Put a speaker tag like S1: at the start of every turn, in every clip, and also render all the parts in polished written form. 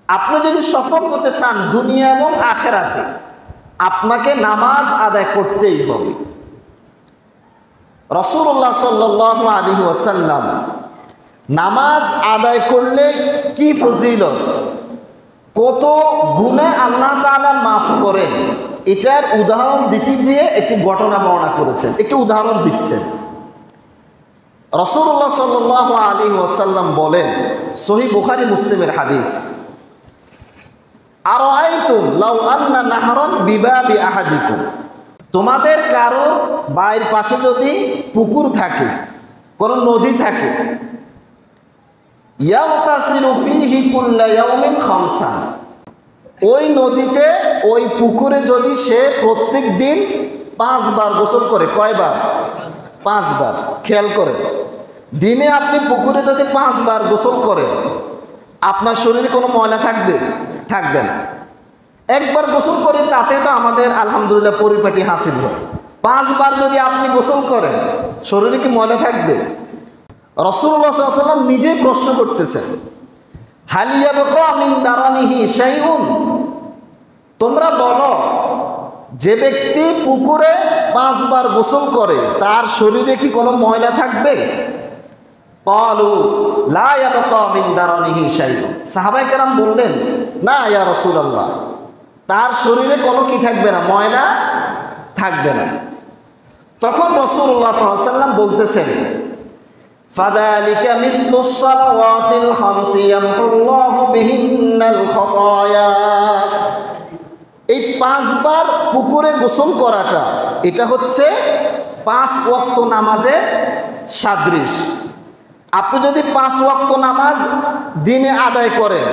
S1: আপনি যদি সফল হতে চান দুনিয়া এবং আখিরাতে, আপনাকে নামাজ আদায় করতেই হবে। রাসূলুল্লাহ সাল্লাল্লাহু আলাইহি ওয়াসাল্লাম নামাজ আদায় করলে কি ফজিলত, কত গুনাহ আল্লাহ তাআলা মাফ করেন, এটার উদাহরণ দিতে গিয়ে একটি ঘটনা বর্ণনা করেছেন, একটি উদাহরণ দিচ্ছেন। রাসূলুল্লাহ সাল্লাল্লাহু আলাইহি ওয়াসাল্লাম বলেন, সহিহ বুখারী মুসলিমের হাদিস, আরাআইতুম লাউ আন্না নাহরান বিবাবি আহাদিকুম, তোমাদের কারো বাড়ির পাশে যদি পুকুর থাকে, কোন নদী থাকে, ইয়াগতাসিলু ফীহি কুল্লা ইয়াউমিন খামসা, ওই নদীতে ওই পুকুরে যদি সে প্রত্যেক দিন 5 বার গোসল করে, কয়বার? 5 বার। খেয়াল করে, দিনে আপনি পুকুরে যদি 5 বার গোসল করেন, আপনার শরীরে কোনো ময়লা থাকবে? থাকবে না। একবার গোসল করে তাতে তো আমাদের আলহামদুলিল্লাহ পরিপাটি হাসিল হয়। 5 বার যদি আপনি গোসল করেন, শরীরে কি ময়লা থাকবে? রাসূলুল্লাহ সাল্লাল্লাহু আলাইহি ওয়াসাল্লাম নিজেই প্রশ্ন করতেছেন, হাল ইয়াবকা মিন দারানিহি শাইউন, তোমরা বলো যে ব্যক্তি পুকুরে 5 বার গোসল করে তার শরীরে কি কোনো ময়লা থাকবে? ক্বালু লা ইয়াবকা মিন দারানিহি শাইউন, সাহাবায়ে কেরাম বললেন, না ইয়া রাসূলুল্লাহ, তার শরীরে কোনো কি থাকবে না? ময়লা থাকবে না। তখন রাসূলুল্লাহ সাল্লাল্লাহু আলাইহি ওয়াসাল্লাম বলতেছেন, ফাযালিকা মিসলুস সালাওয়াতিল খামসি ইয়ামহুল্লাহু বিহিন্নাল খাতায়া, এই 5 বার পুকুরে গোসল করাটা এটা হচ্ছে 5 ওয়াক্ত নামাজের সাদৃশ। আপনি যদি 5 ওয়াক্ত নামাজ দিনে আদায় করেন,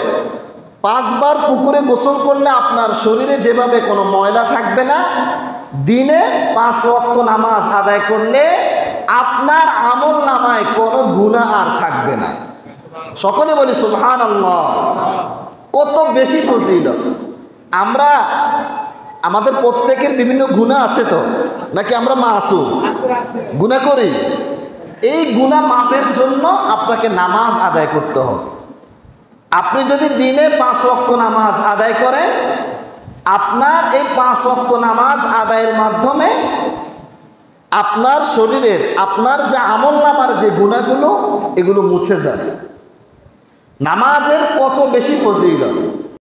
S1: 5 বার পুকুরে গোসল করলে আপনার শরীরে যেভাবে কোনো ময়লা থাকবে না, দিনে 5 ওয়াক্ত নামাজ আদায় করলে আপনার আমল নামায় কোনো গুনাহ আর থাকবে না। সকলে বলি সুবহানাল্লাহ। কত বেশি ফজিলত! আমরা আমাদের প্রত্যেকের বিভিন্ন গুনাহ আছে তো, নাকি আমরা মাসুম? গুনাহ করি। এই গুনাহ মাফের জন্য আপনাকে নামাজ আদায় করতে হবে। আপনি যদি দিনে 5 ওয়াক্ত নামাজ আদায় করেন, আপনার এই 5 ওয়াক্ত নামাজ আদায়ের মাধ্যমে আপনার শরীরের, আপনার যে আমল নামার যে গুনাহগুলো, এগুলো মুছে যাবে। নামাজের কত বেশি ফজিলত!